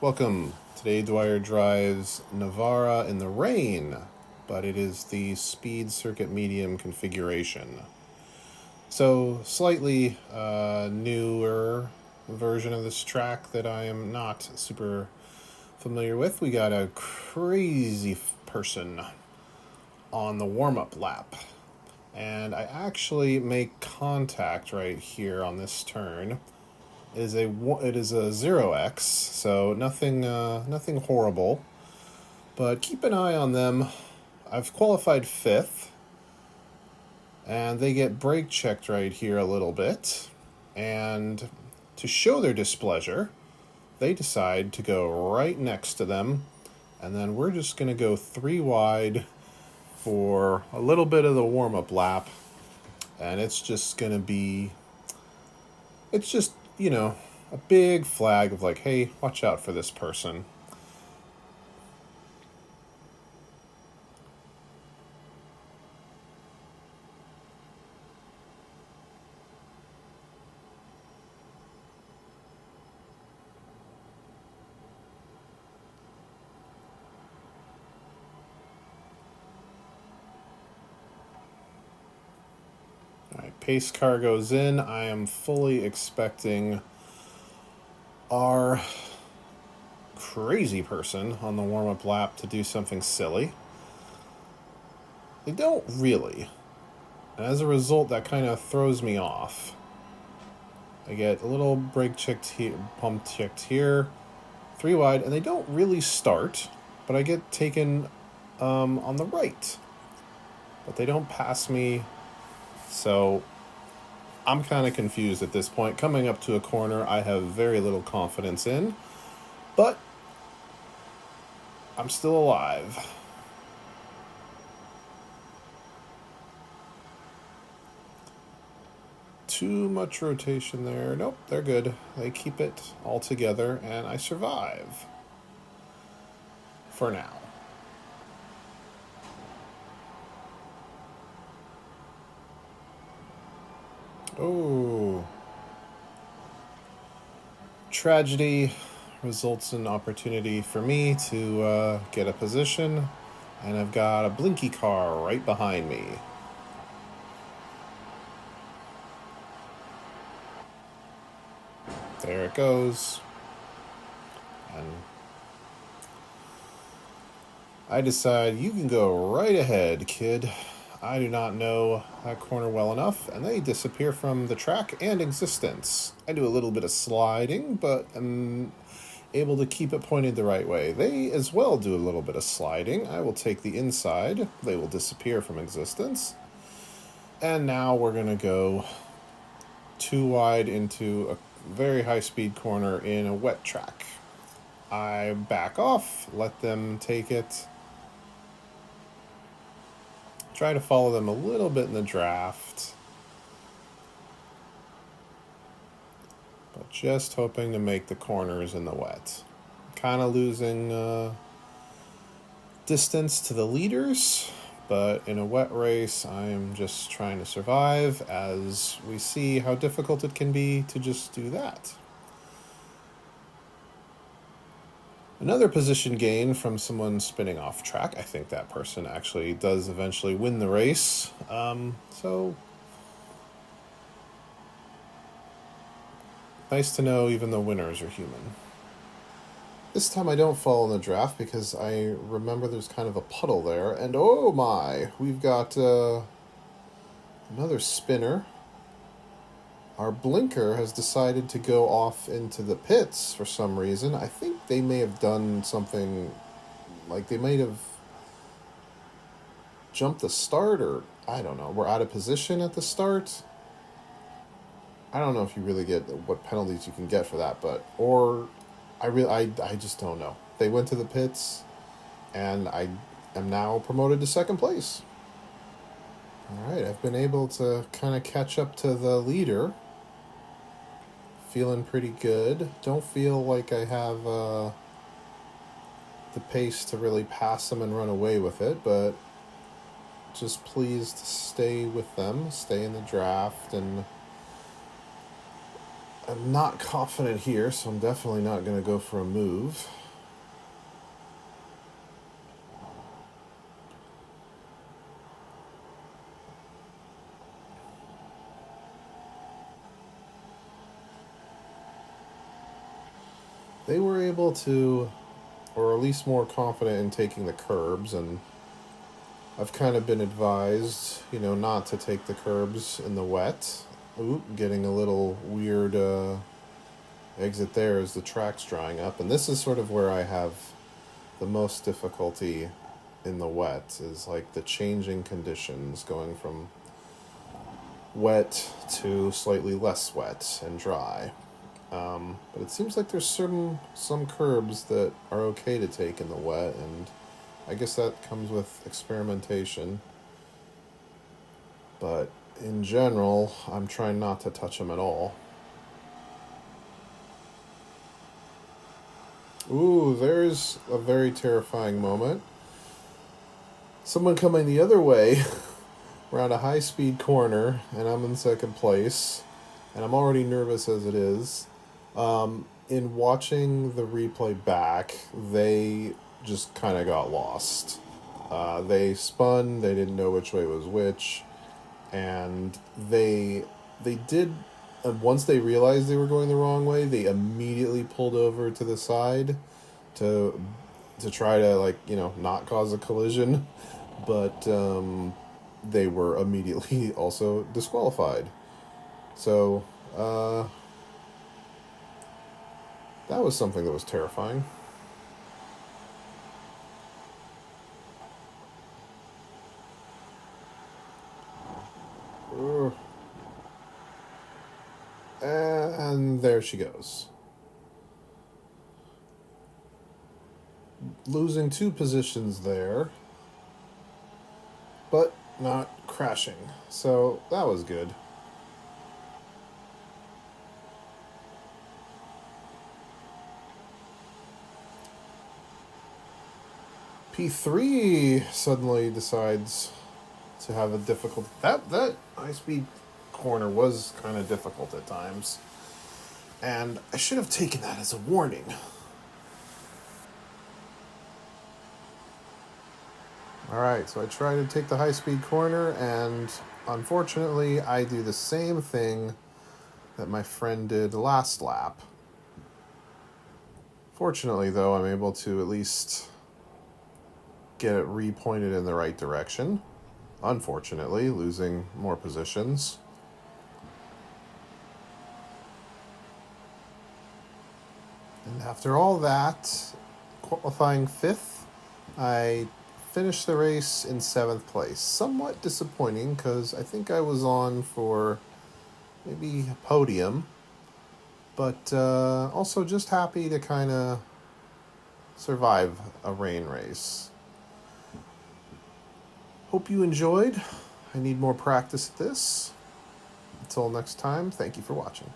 Welcome. Today Dwyer drives Navarra in the rain, but it is the speed circuit medium configuration. So, slightly newer version of this track that I am not super familiar with. We got a crazy person on the warm-up lap. And I actually make contact right here on this turn. It is a 0x, so nothing horrible. But keep an eye on them. I've qualified 5th, and they get brake checked right here a little bit. And to show their displeasure, they decide to go right next to them, and then we're just going to go 3 wide for a little bit of the warm-up lap, and it's just, a big flag of like, hey, watch out for this person. All right, pace car goes in. I am fully expecting our crazy person on the warm-up lap to do something silly. They don't really. And as a result, that kind of throws me off. I get a little brake checked here, pump checked here, 3 wide, and they don't really start, but I get taken on the right. But they don't pass me, so I'm kind of confused at this point. Coming up to a corner I have very little confidence in, but I'm still alive. Too much rotation there. Nope, they're good. They keep it all together, and I survive. For now. Oh. Tragedy results in opportunity for me to get a position, and I've got a blinky car right behind me. There it goes. And I decide, you can go right ahead, kid. I do not know that corner well enough, and they disappear from the track and existence. I do a little bit of sliding, but am able to keep it pointed the right way. They as well do a little bit of sliding. I will take the inside. They will disappear from existence. And now we're going to go 2 wide into a very high-speed corner in a wet track. I back off, let them take it. Try to follow them a little bit in the draft. But just hoping to make the corners in the wet. Kind of losing distance to the leaders, but in a wet race, I'm just trying to survive as we see how difficult it can be to just do that. Another position gain from someone spinning off track. I think that person actually does eventually win the race. So nice to know even the winners are human. This time I don't fall in the draft because I remember there's kind of a puddle there. And oh my, we've got another spinner. Our blinker has decided to go off into the pits for some reason. I think they may have done something, like they might have jumped the start, or I don't know. We're out of position at the start. I don't know if you really get what penalties you can get for that, but I just don't know. They went to the pits, and I am now promoted to 2nd place. All right, I've been able to kind of catch up to the leader. Feeling pretty good. Don't feel like I have the pace to really pass them and run away with it, but just pleased to stay with them, stay in the draft, and I'm not confident here, so I'm definitely not going to go for a move. They were able to, or at least more confident in taking the curbs, and I've kind of been advised, not to take the curbs in the wet. Ooh, getting a little weird exit there as the track's drying up. And this is sort of where I have the most difficulty in the wet, is like the changing conditions going from wet to slightly less wet and dry. But it seems like there's some curbs that are okay to take in the wet, and I guess that comes with experimentation. But in general, I'm trying not to touch them at all. Ooh, there's a very terrifying moment. Someone coming the other way around a high speed corner, and I'm in second place, and I'm already nervous as it is. In watching the replay back, they just kind of got lost. They spun, they didn't know which way was which, and they did. Once they realized they were going the wrong way, they immediately pulled over to the side to try to, like, not cause a collision, but they were immediately also disqualified. So that was something that was terrifying. Ugh. And there she goes. Losing 2 positions there, but not crashing. So that was good. P3 suddenly decides to have a difficult. That high speed corner was kind of difficult at times, and I should have taken that as a warning. All right, so I try to take the high speed corner, and unfortunately, I do the same thing that my friend did last lap. Fortunately, though, I'm able to at least get it repointed in the right direction. Unfortunately, losing more positions. And after all that, qualifying 5th, I finished the race in 7th place. Somewhat disappointing, because I think I was on for maybe a podium, but also just happy to kind of survive a rain race. Hope you enjoyed. I need more practice at this. Until next time, thank you for watching.